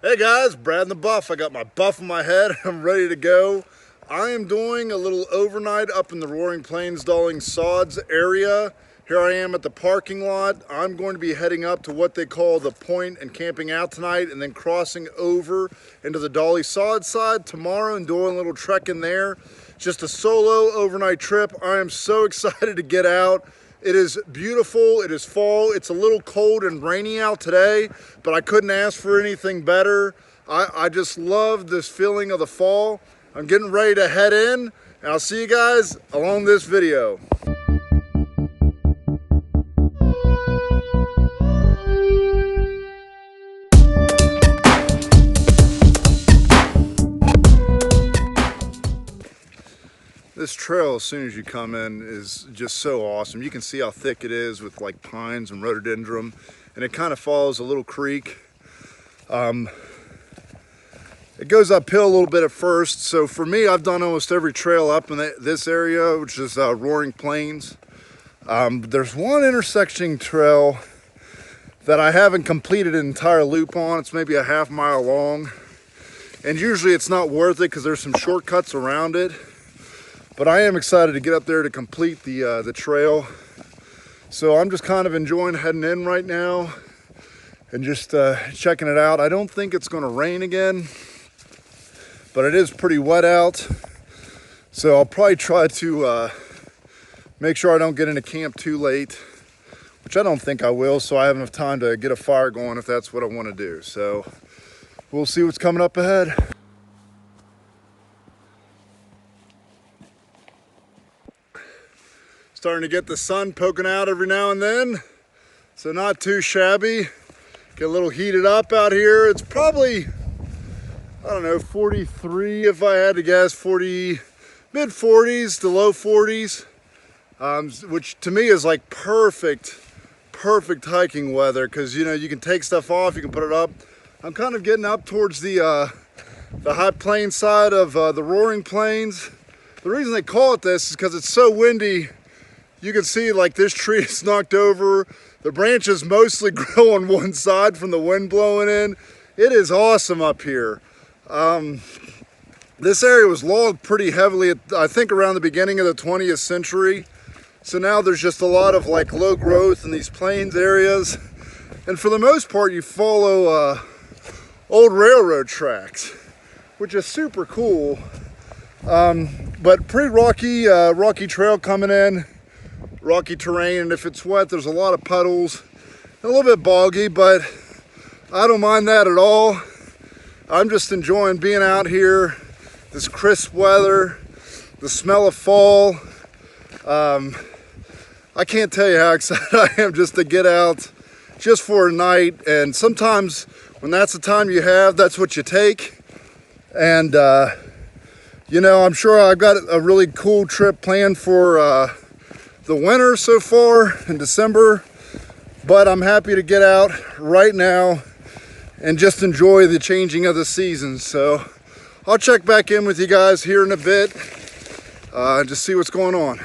Hey guys, Brad the Buff. I got my buff on my head. I'm ready to go. I am doing a little overnight up in the Roaring Plains, Dolly Sods area. Here I am at the parking lot. I'm going to be heading up to what they call the point and camping out tonight, and then crossing over into the Dolly Sods side tomorrow and doing a little trekking there. Just a solo overnight trip. I am so excited to get out. It is beautiful, it is fall, it's a little cold and rainy out today, but I couldn't ask for anything better. I just love this feeling of the fall. I'm getting ready to head in, and I'll see you guys along this video. This trail, as soon as you come in, is just so awesome. You can see how thick it is with like pines and rhododendron, and it kind of follows a little creek. It goes uphill a little bit at first. So for me, I've done almost every trail up in this area, which is Roaring Plains. There's one intersecting trail that I haven't completed an entire loop on. It's maybe a half mile long, and usually it's not worth it because there's some shortcuts around it. But I am excited to get up there to complete the trail. So I'm just kind of enjoying heading in right now and just checking it out. I don't think it's gonna rain again, but it is pretty wet out. So I'll probably try to make sure I don't get into camp too late, which I don't think I will, so I have enough time to get a fire going if that's what I wanna do. So we'll see what's coming up ahead. Starting to get the sun poking out every now and then, so not too shabby. Get a little heated up out here. It's probably, I don't know, 43 if I had to guess, 40, mid 40s to low 40s, which to me is like perfect hiking weather, because you know, you can take stuff off, you can put it up. I'm kind of getting up towards the high plain side of the Roaring Plains. The reason they call it this is because it's so windy. You can see like this tree is knocked over. The branches mostly grow on one side from the wind blowing in. It is awesome up here. This area was logged pretty heavily, I think around the beginning of the 20th century. So now there's just a lot of like low growth in these plains areas. And for the most part, you follow old railroad tracks, which is super cool. But pretty rocky trail coming in. Rocky terrain, and if it's wet, there's a lot of puddles, a little bit boggy, but I don't mind that at all. I'm just enjoying being out here, this crisp weather, the smell of fall. I can't tell you how excited I am just to get out just for a night, and sometimes when that's the time you have, that's what you take. And you know, I'm sure I've got a really cool trip planned for the winter so far in December, but I'm happy to get out right now and just enjoy the changing of the seasons. So I'll check back in with you guys here in a bit, just see what's going on.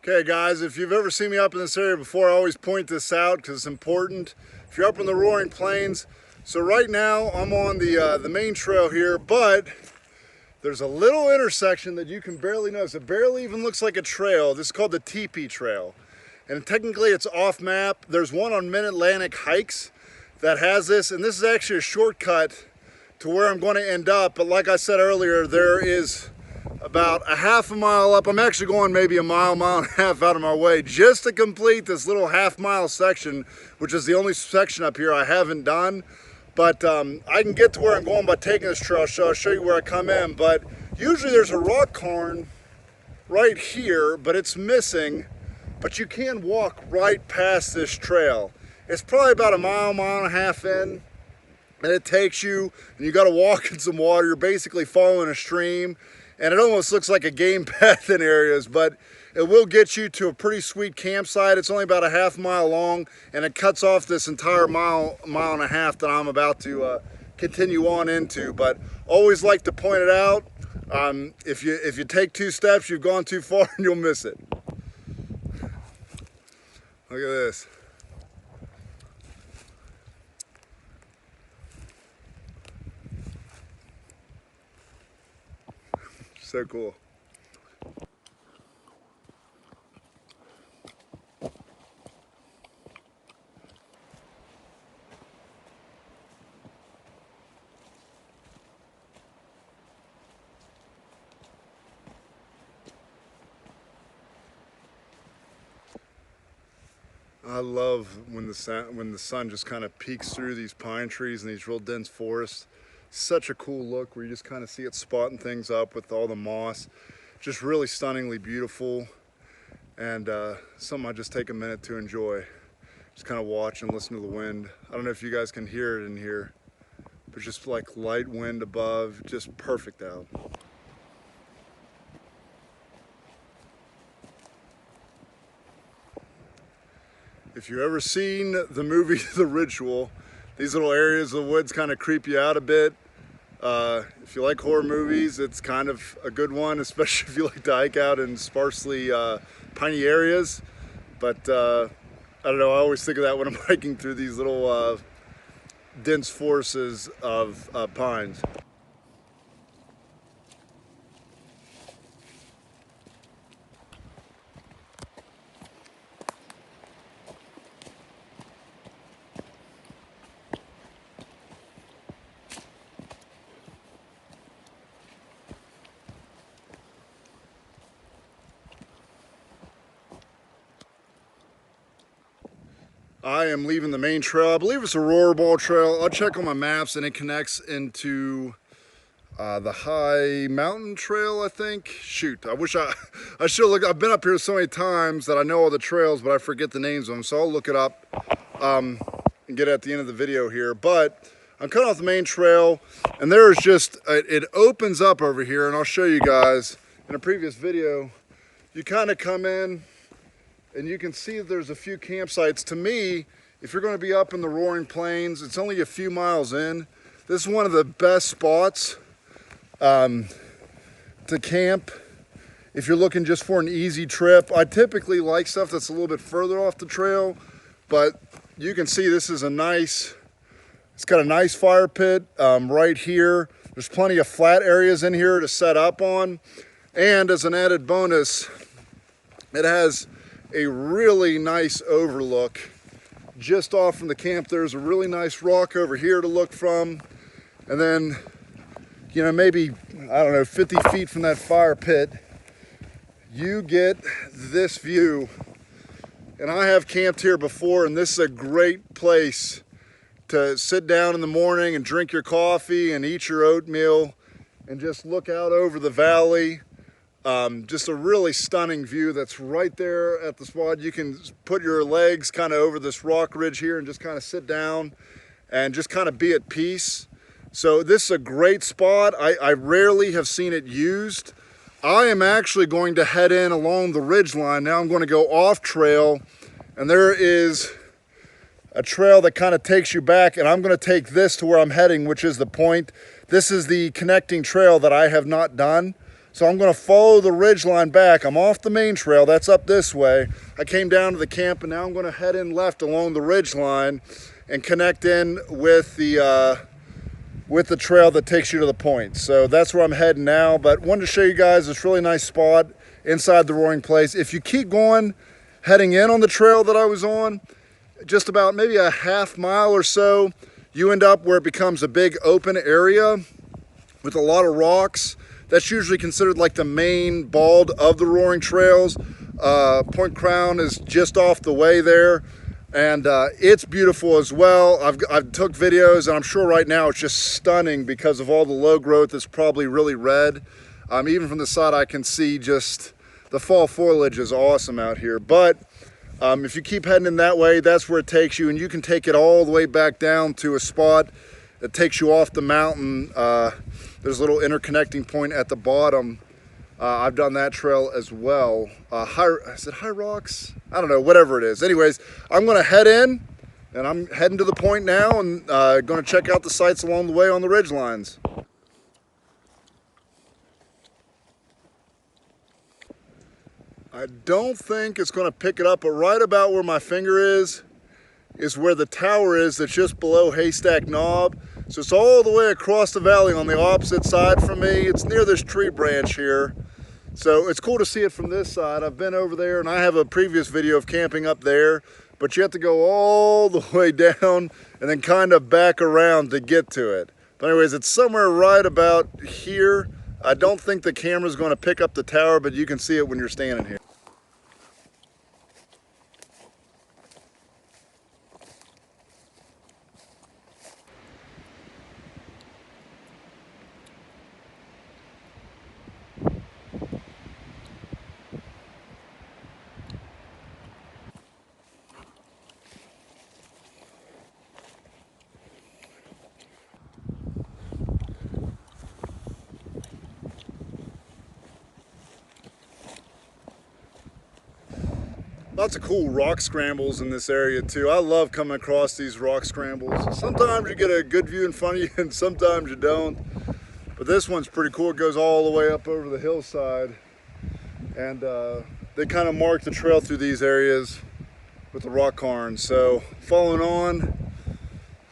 Okay guys, if you've ever seen me up in this area before, I always point this out because it's important. If you're up in the Roaring Plains, so right now I'm on the main trail here, but there's a little intersection that you can barely notice. It barely even looks like a trail. This is called the Teepee Trail. And technically it's off map. There's one on Mid-Atlantic Hikes that has this, and this is actually a shortcut to where I'm going to end up. But like I said earlier, there is about a half a mile up. I'm actually going maybe a mile and a half out of my way just to complete this little half-mile section, which is the only section up here I haven't done. But I can get to where I'm going by taking this trail, so I'll show you where I come in. But usually there's a rock cairn right here, but it's missing. But you can walk right past this trail. It's probably about a mile and a half in, and it takes you, and you gotta walk in some water. You're basically following a stream, and it almost looks like a game path in areas, but it will get you to a pretty sweet campsite. It's only about a half mile long, and it cuts off this entire mile and a half that I'm about to continue on into. But always like to point it out. If you take two steps, you've gone too far and you'll miss it. Look at this. So cool. I love when the sun just kind of peeks through these pine trees and these real dense forests. Such a cool look where you just kind of see it spotting things up with all the moss. Just really stunningly beautiful, and something I just take a minute to enjoy. Just kind of watch and listen to the wind. I don't know if you guys can hear it in here, but just like light wind above, just perfect out. If you've ever seen the movie The Ritual, these little areas of the woods kind of creep you out a bit. If you like horror movies, it's kind of a good one, especially if you like to hike out in sparsely piney areas. But I don't know, I always think of that when I'm hiking through these little dense forests of pines. I am leaving the main trail. I believe it's a Roar Trail. I'll check on my maps, and it connects into the High Mountain Trail, I think. Shoot, I wish I should look. I've been up here so many times that I know all the trails, but I forget the names of them. So I'll look it up and get at the end of the video here. But I'm cutting off the main trail, and there is just, it opens up over here, and I'll show you guys in a previous video. You kind of come in, and you can see that there's a few campsites. To me, if you're going to be up in the Roaring Plains, it's only a few miles in. This is one of the best spots to camp if you're looking just for an easy trip. I typically like stuff that's a little bit further off the trail, but you can see this is it's got a nice fire pit right here. There's plenty of flat areas in here to set up on. And as an added bonus, it has a really nice overlook just off from the camp. There's a really nice rock over here to look from, and then, you know, maybe, I don't know, 50 feet from that fire pit, you get this view. And I have camped here before, and this is a great place to sit down in the morning and drink your coffee and eat your oatmeal and just look out over the valley. Just a really stunning view that's right there at the spot. You can put your legs kind of over this rock ridge here and just kind of sit down and just kind of be at peace. So this is a great spot. I rarely have seen it used. I am actually going to head in along the ridge line. Now I'm going to go off trail, and there is a trail that kind of takes you back, and I'm going to take this to where I'm heading, which is the point. This is the connecting trail that I have not done. So I'm going to follow the ridge line back. I'm off the main trail, that's up this way. I came down to the camp, and now I'm going to head in left along the ridge line and connect in with the trail that takes you to the point. So that's where I'm heading now, but wanted to show you guys this really nice spot inside the Roaring Place. If you keep going, heading in on the trail that I was on, just about maybe a half mile or so, you end up where it becomes a big open area with a lot of rocks. That's usually considered like the main bald of the Roaring Trails. Point Crown is just off the way there, and it's beautiful as well. I've took videos, and I'm sure right now it's just stunning because of all the low growth. It's probably really red. Even from the side I can see just the fall foliage is awesome out here. But if you keep heading in that way, that's where it takes you, and you can take it all the way back down to a spot that takes you off the mountain. There's a little interconnecting point at the bottom. I've done that trail as well. Is it High Rocks? I don't know, whatever it is. Anyways, I'm gonna head in, and I'm heading to the point now, and gonna check out the sights along the way on the ridge lines. I don't think it's going to pick it up, but right about where my finger is where the tower is that's just below Haystack Knob. So it's all the way across the valley on the opposite side from me. It's near this tree branch here. So it's cool to see it from this side. I've been over there and I have a previous video of camping up there, but you have to go all the way down and then kind of back around to get to it. But anyways, it's somewhere right about here. I don't think the camera's going to pick up the tower, but you can see it when you're standing here. Lots of cool rock scrambles in this area too. I love coming across these rock scrambles. Sometimes you get a good view in front of you and sometimes you don't. But this one's pretty cool. It goes all the way up over the hillside. And they kind of mark the trail through these areas with the rock cairns. So following on,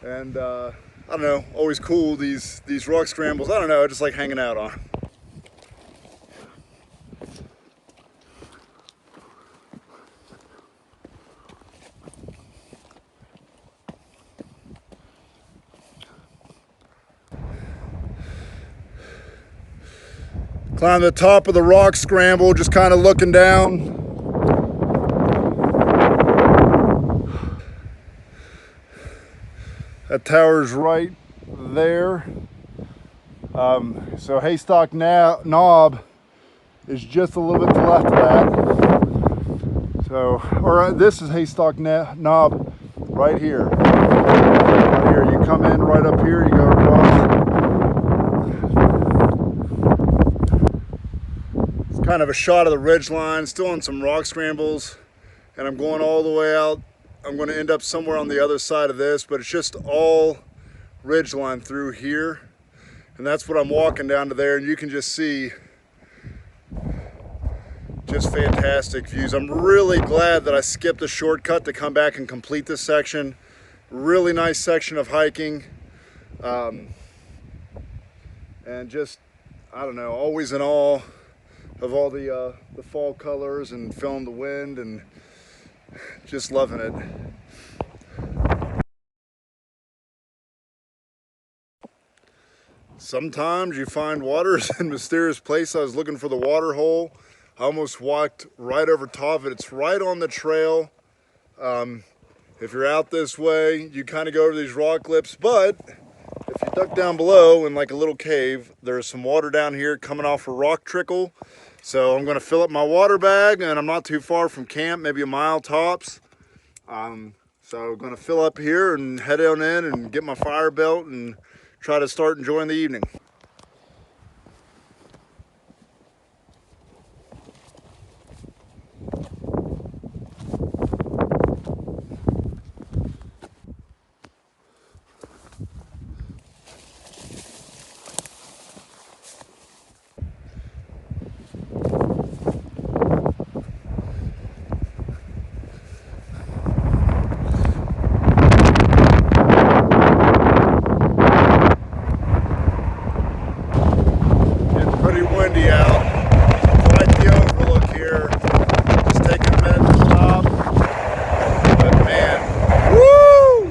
and I don't know, always cool, these rock scrambles. I don't know, I just like hanging out on them. Climb the top of the rock scramble, just kind of looking down. That tower's right there. So Haystack Knob is just a little bit to the left of that. So, or this is Haystack Knob right here. Right here, you come in right up here, you go across. Kind of a shot of the ridge line, still on some rock scrambles, and I'm going all the way out. I'm going to end up somewhere on the other side of this, but it's just all ridge line through here, and that's what I'm walking down to there, and you can just see just fantastic views. I'm really glad that I skipped the shortcut to come back and complete this section. Really nice section of hiking, and just, I don't know, always in awe of all the fall colors and feeling the wind and just loving it. Sometimes you find waters in mysterious places. I was looking for the water hole. I almost walked right over top of it. It's right on the trail. If you're out this way, you kind of go over these rock lips, but if you duck down below in like a little cave, there's some water down here coming off a rock trickle. So I'm going to fill up my water bag, and I'm not too far from camp, maybe a mile tops. So I'm going to fill up here and head on in and get my fire belt and try to start enjoying the evening. Windy out, quite the overlook here. Just taking a minute to stop. But man, woo!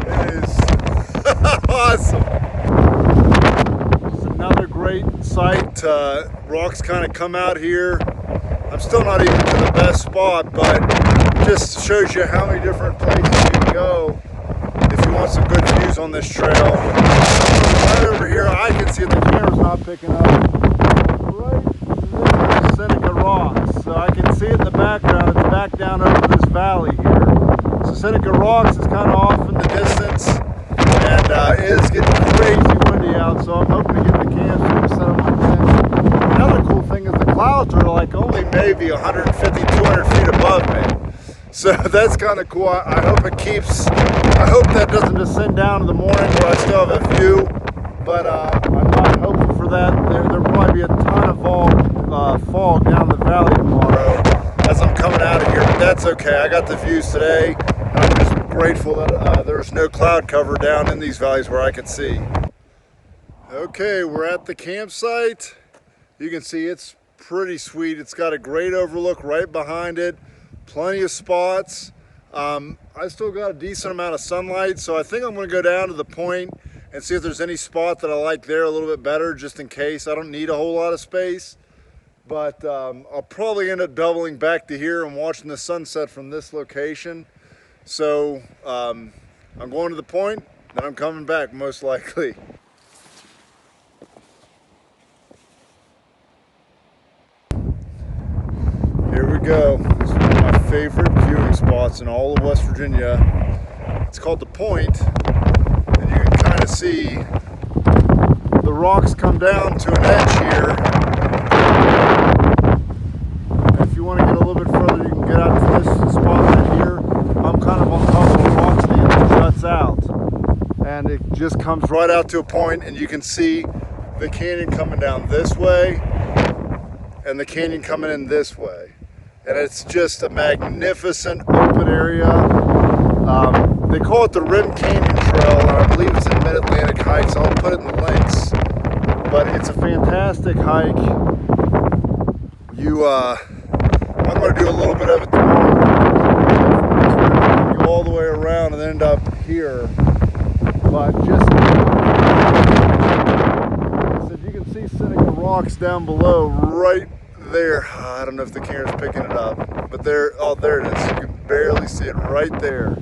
It is awesome. It's another great sight. Rocks kind of come out here. I'm still not even to the best spot, but it just shows you how many different places you can go if you want some good views on this trail. Right over here, I can see it. The camera's not picking up. So I can see it in the background. It's back down over this valley here. So Seneca Rocks is kind of off in the distance, and it is getting crazy windy out, so I'm hoping to get the camp set up my tent. Another cool thing is the clouds are like only maybe 150, 200 feet above me. So that's kind of cool. I hope it keeps, I hope that doesn't descend down in the morning where I still have a view, but I'm not hopeful for for that. There'll probably be a ton of fog down the valley tomorrow as I'm coming out of here, but that's okay. I got the views today, and I'm just grateful that there's no cloud cover down in these valleys where I can see. Okay, we're at the campsite. You can see it's pretty sweet. It's got a great overlook right behind it, plenty of spots. I still got a decent amount of sunlight, so I think I'm going to go down to the point and see if there's any spot that I like there a little bit better, just in case. I don't need a whole lot of space, but I'll probably end up doubling back to here and watching the sunset from this location. So I'm going to the point, then I'm coming back most likely. Here we go. This is one of my favorite viewing spots in all of West Virginia. It's called the Point, and you can kind of see the rocks come down to an edge here. And if you want to get a little bit further, you can get out to this spot right here. I'm kind of on top of a rock stand that juts out, and it just comes right out to a point, and you can see the canyon coming down this way and the canyon coming in this way. And it's just a magnificent open area. They call it the Rim Canyon Trail, and I believe it's in Mid-Atlantic Hikes. I'll put it in the links. But it's a fantastic hike. I'm going to do a little bit of it tomorrow. Go all the way around and end up here. But just, so you can see Seneca Rocks down below, right there. I don't know if the camera's picking it up, but there, oh, there it is. You can barely see it right there.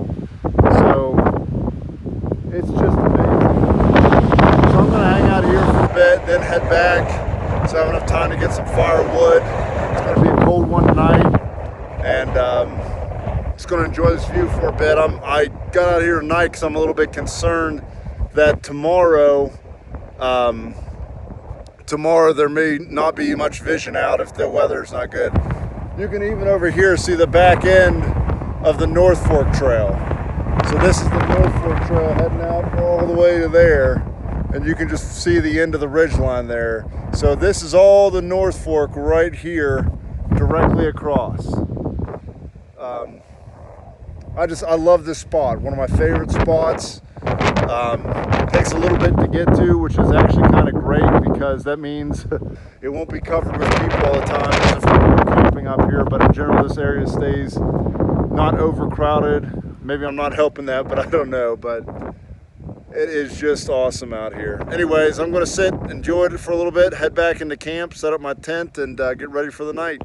So it's just amazing. So I'm gonna hang out here for a bit, then head back, so I have enough time to get some firewood. It's gonna be a cold one tonight, and just gonna enjoy this view for a bit. I got out here tonight because I'm a little bit concerned that tomorrow there may not be much vision out if the weather's not good. You can even over here see the back end of the North Fork Trail. So this is the North Fork Trail heading out all the way to there, and you can just see the end of the ridgeline there. So this is all the North Fork right here, directly across. I love this spot, one of my favorite spots. Takes a little bit to get to, which is actually kind of great because that means it won't be covered with people all the time as if people are camping up here, but in general this area stays not overcrowded. Maybe I'm not helping that, but I don't know, but it is just awesome out here. Anyways, I'm going to sit, enjoy it for a little bit, head back into camp, set up my tent, and get ready for the night.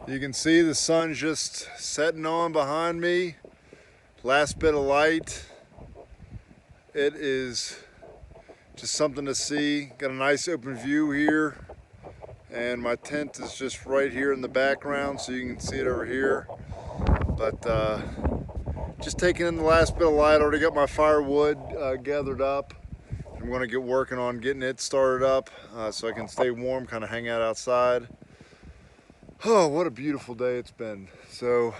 You can see the sun just setting on behind me. Last bit of light. It is just something to see. Got a nice open view here. And my tent is just right here in the background, so you can see it over here. But just taking in the last bit of light. Already got my firewood gathered up. I'm going to get working on getting it started up so I can stay warm, kind of hang out outside. Oh, what a beautiful day it's been. So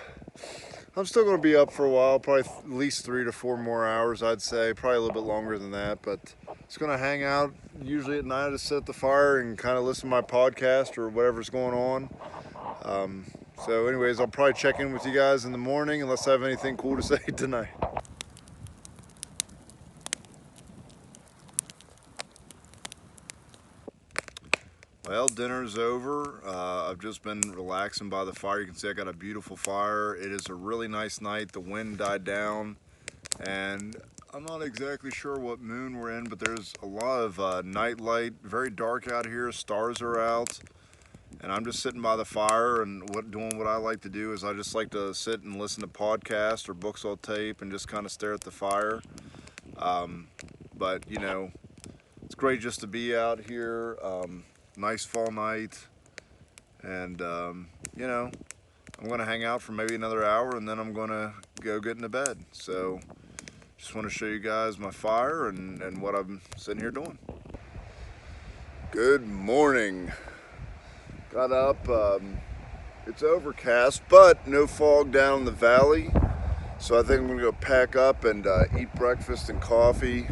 I'm still going to be up for a while, probably at least 3 to 4 more hours, I'd say, probably a little bit longer than that, but just going to hang out usually at night to set the fire and kind of listen to my podcast or whatever's going on. So anyways, I'll probably check in with you guys in the morning unless I have anything cool to say tonight. Well, dinner's over. I've just been relaxing by the fire. You can see I got a beautiful fire. It is a really nice night. The wind died down, and I'm not exactly sure what moon we're in, but there's a lot of night light. Very dark out here. Stars are out, and I'm just sitting by the fire and doing what I like to do is I just like to sit and listen to podcasts or books on tape and just kind of stare at the fire. But you know, it's great just to be out here. Nice fall night, and you know, I'm gonna hang out for maybe another hour and then I'm gonna go get into bed. So just want to show you guys my fire and what I'm sitting here doing. Good morning. Got up, it's overcast, but no fog down in the valley. So I think I'm gonna go pack up and eat breakfast and coffee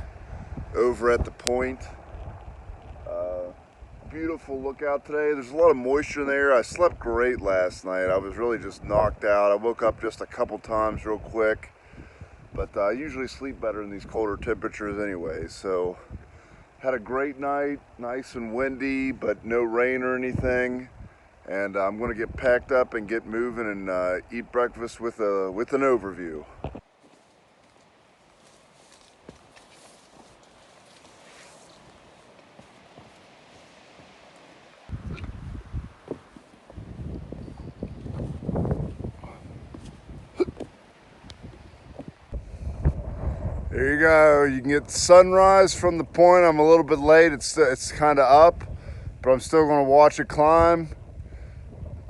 over at the point. Beautiful lookout today. There's a lot of moisture in there. I slept great last night. I was really just knocked out. I woke up just a couple times real quick, but I usually sleep better in these colder temperatures anyway. So had a great night, nice and windy, but no rain or anything. And I'm gonna get packed up and get moving and eat breakfast with an overview. There you go. You can get sunrise from the point. I'm a little bit late. It's kind of up, but I'm still going to watch it climb.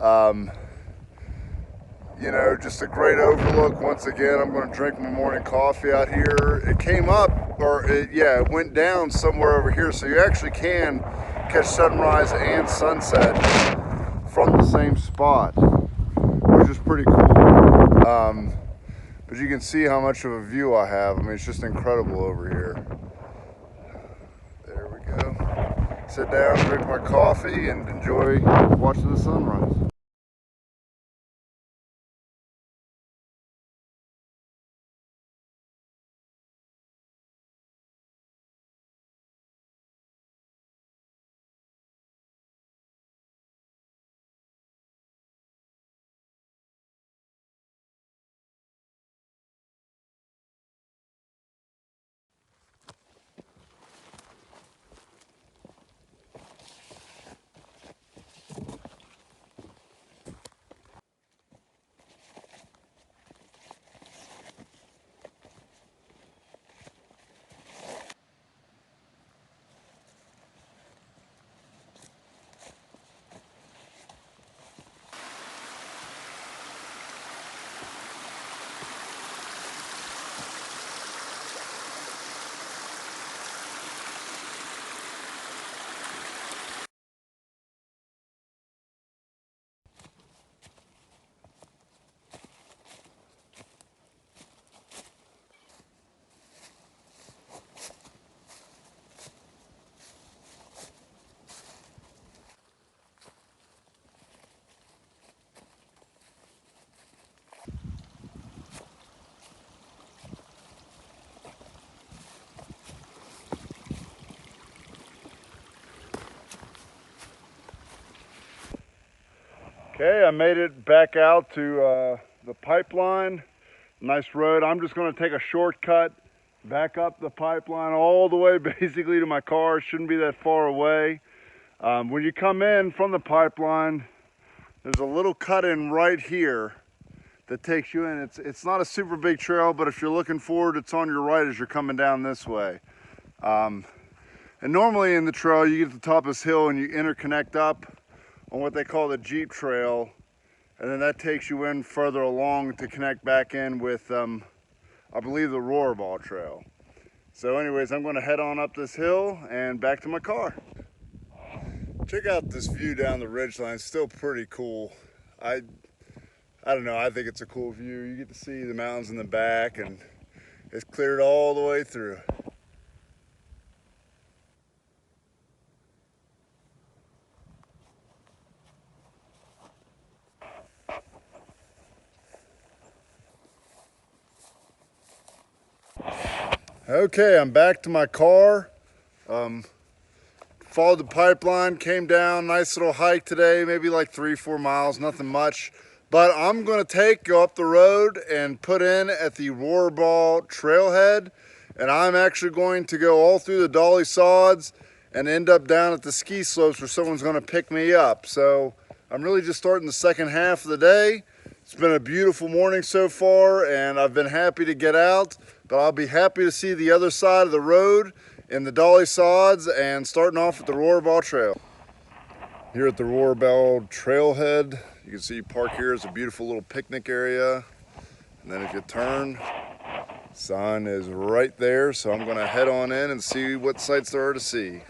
You know, just a great overlook. Once again, I'm going to drink my morning coffee out here. It came up, or it went down somewhere over here, so you actually can catch sunrise and sunset from the same spot, which is pretty cool. But you can see how much of a view I have. I mean, it's just incredible over here. There we go. Sit down, drink my coffee, and enjoy watching the sunrise. Okay, I made it back out to the pipeline. Nice road. I'm just going to take a shortcut back up the pipeline all the way basically to my car. It shouldn't be that far away. When you come in from the pipeline, there's a little cut in right here that takes you in. It's not a super big trail, but if you're looking forward, it's on your right as you're coming down this way. And normally in the trail, you get to the top of this hill and you interconnect up on what they call the Jeep Trail, and then that takes you in further along to connect back in with, I believe, the Rohrball Trail. So anyways, I'm gonna head on up this hill and back to my car. Check out this view down the ridgeline. It's still pretty cool. I don't know, I think it's a cool view. You get to see the mountains in the back and it's cleared all the way through. Okay, I'm back to my car. Followed the pipeline, came down, nice little hike today, maybe like 3-4 miles, nothing much. But I'm gonna go up the road and put in at the Rohrball Trailhead. And I'm actually going to go all through the Dolly Sods and end up down at the ski slopes where someone's gonna pick me up. So I'm really just starting the second half of the day. It's been a beautiful morning so far and I've been happy to get out, but I'll be happy to see the other side of the road in the Dolly Sods and starting off at the Rohrball Trail. Here at the Rohrball Trailhead, You can see park here is a beautiful little picnic area. And then if you turn, sign is right there. So I'm gonna head on in and see what sights there are to see.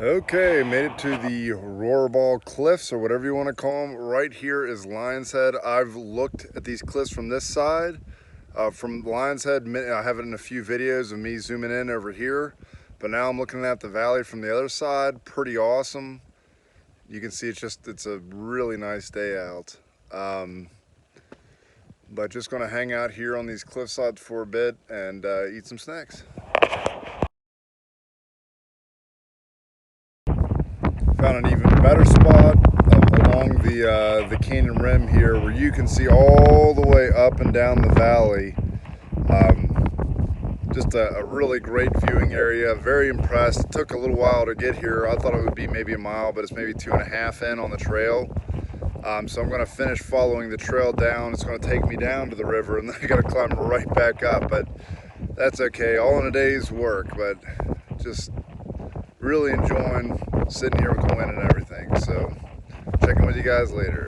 Okay, made it to the Rohrball Cliffs, or whatever you want to call them. Right here is Lion's Head. I've looked at these cliffs from this side. From Lion's Head, I have it in a few videos of me zooming in over here. But now I'm looking at the valley from the other side. Pretty awesome. You can see it's a really nice day out. But just going to hang out here on these cliff sides for a bit and eat some snacks. Found an even better spot along the canyon rim here where you can see all the way up and down the valley. Just a really great viewing area. Very impressed. It took a little while to get here. I thought it would be maybe a mile, but it's maybe 2.5 in on the trail. So I'm going to finish following the trail down. It's going to take me down to the river, and then I got to climb right back up, but that's okay. All in a day's work, but just really enjoying sitting here with the wind and everything. So check in with you guys later.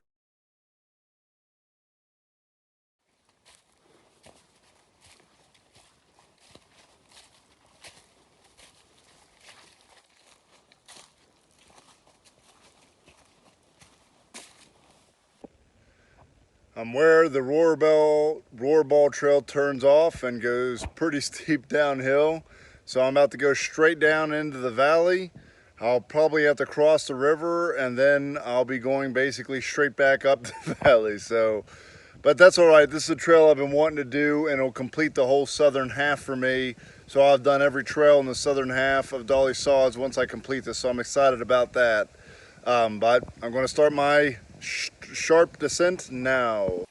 I'm where the Rohrball Trail turns off and goes pretty steep downhill. So I'm about to go straight down into the valley. I'll probably have to cross the river, and then I'll be going basically straight back up the valley. So, but that's all right. This is a trail I've been wanting to do, and it'll complete the whole southern half for me. So I've done every trail in the southern half of Dolly Sods once I complete this. So I'm excited about that. But I'm going to start my sharp descent now.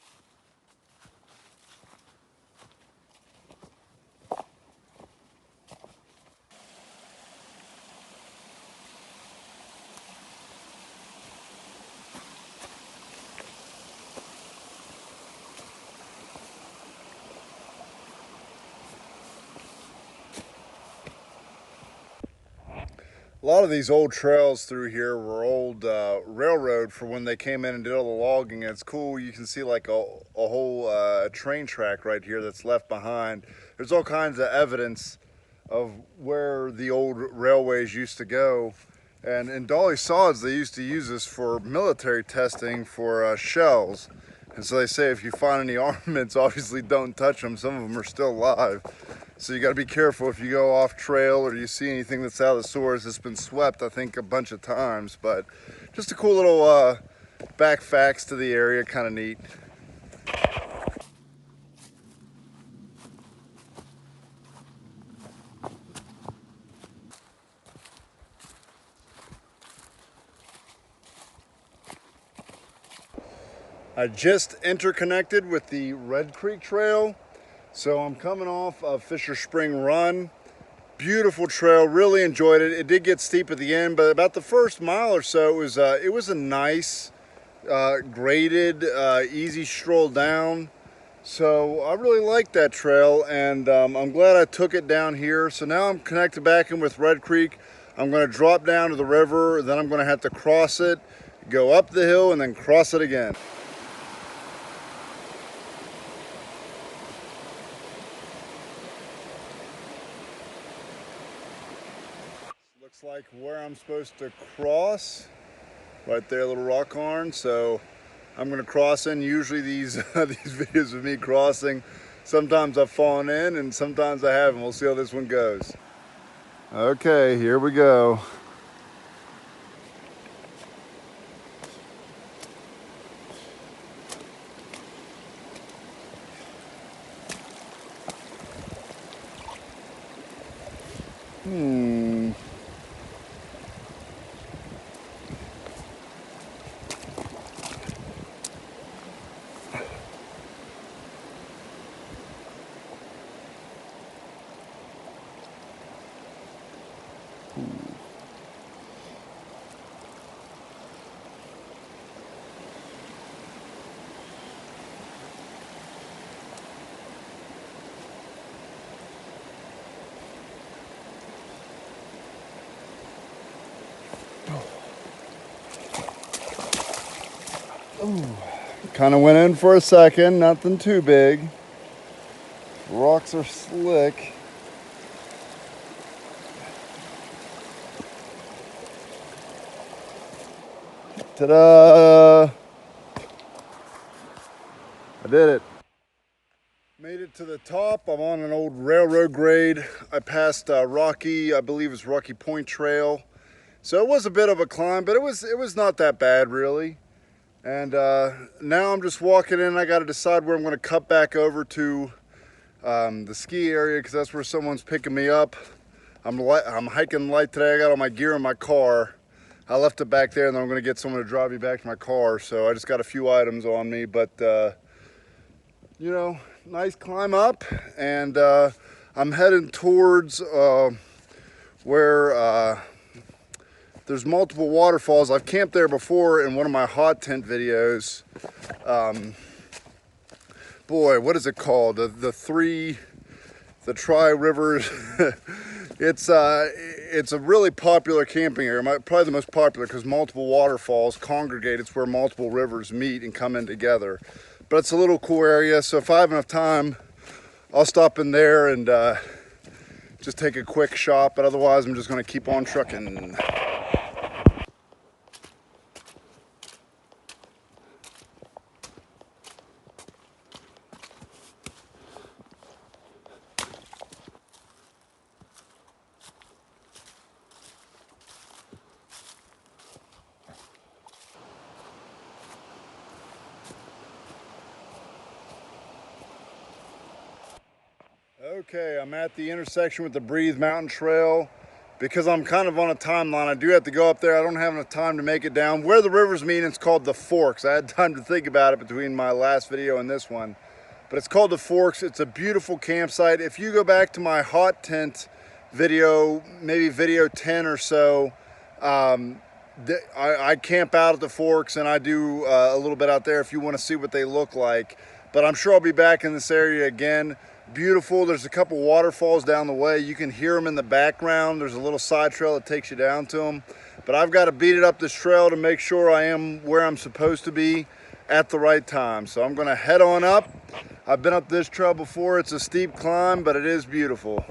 A lot of these old trails through here were old railroad for when they came in and did all the logging. And it's cool. You can see like a whole train track right here that's left behind. There's all kinds of evidence of where the old railways used to go. And in Dolly Sods, they used to use this for military testing for shells. And so they say if you find any armaments, obviously don't touch them. Some of them are still alive. So you got to be careful if you go off trail or you see anything that's out of the source. It's been swept, I think, a bunch of times. But just a cool little back facts to the area, kind of neat. I just interconnected with the Red Creek Trail. So I'm coming off of Fisher Spring Run. Beautiful trail, really enjoyed it. It did get steep at the end, but about the first mile or so, it was a nice, graded, easy stroll down. So I really liked that trail, and I'm glad I took it down here. So now I'm connected back in with Red Creek. I'm going to drop down to the river, then I'm going to have to cross it, go up the hill, and then cross it again. Looks like where I'm supposed to cross, right there, a little rock horn. So I'm going to cross in. Usually these these videos of me crossing, sometimes I've fallen in and sometimes I haven't. We'll see how this one goes. Okay, here we go. Kind of went in for a second, nothing too big. Rocks are slick. Ta-da! I did it. Made it to the top. I'm on an old railroad grade. I passed Rocky, I believe it's Rocky Point Trail. So it was a bit of a climb, but it was not that bad really. And now I'm just walking in. I got to decide where I'm going to cut back over to the ski area, because that's where someone's picking me up. I'm hiking light today. I got all my gear in my car. I left it back there, and then I'm going to get someone to drive me back to my car. So I just got a few items on me, but you know, nice climb up, and I'm heading towards where there's multiple waterfalls. I've camped there before in one of my hot tent videos. Boy, what is it called? The Tri Rivers. It's a really popular camping area, probably the most popular, because multiple waterfalls congregate. It's where multiple rivers meet and come in together. But it's a little cool area, so if I have enough time, I'll stop in there and just take a quick shot, but otherwise I'm just gonna keep on trucking. Okay, I'm at the intersection with the Breathe Mountain Trail. Because I'm kind of on a timeline, I do have to go up there. I don't have enough time to make it down. Where the rivers meet, it's called the Forks. I had time to think about it between my last video and this one. But it's called the Forks. It's a beautiful campsite. If you go back to my hot tent video, maybe video 10 or so, I camp out at the Forks, and I do a little bit out there if you want to see what they look like. But I'm sure I'll be back in this area again. Beautiful. There's a couple waterfalls down the way. You can hear them in the background. There's a little side trail that takes you down to them. But I've got to beat it up this trail to make sure I am where I'm supposed to be at the right time. So I'm going to head on up. I've been up this trail before. It's a steep climb, but it is beautiful.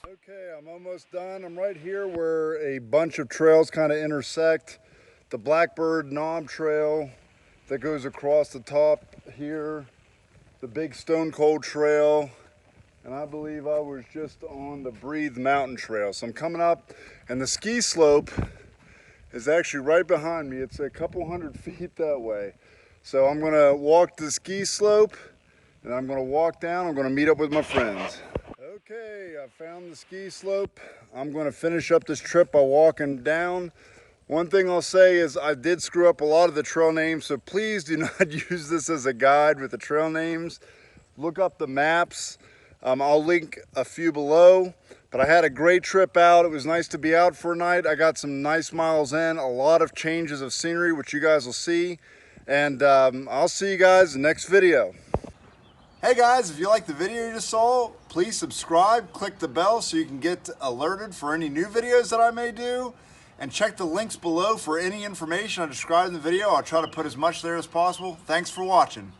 Okay, I'm almost done. I'm right here where a bunch of trails kind of intersect. The Blackbird Knob Trail that goes across the top here, the Big Stone Cold Trail, and I believe I was just on the Breathe Mountain Trail. So I'm coming up, and the ski slope is actually right behind me. It's a couple hundred feet that way. So I'm gonna walk the ski slope, and I'm gonna walk down. I'm gonna meet up with my friends. Okay, I found the ski slope. I'm going to finish up this trip by walking down. One thing I'll say is I did screw up a lot of the trail names, so please do not use this as a guide with the trail names. Look up the maps. I'll link a few below, but I had a great trip out. It was nice to be out for a night. I got some nice miles in, a lot of changes of scenery, which you guys will see, and I'll see you guys in the next video. Hey guys, if you liked the video you just saw, please subscribe, click the bell so you can get alerted for any new videos that I may do, and check the links below for any information I described in the video. I'll try to put as much there as possible. Thanks for watching.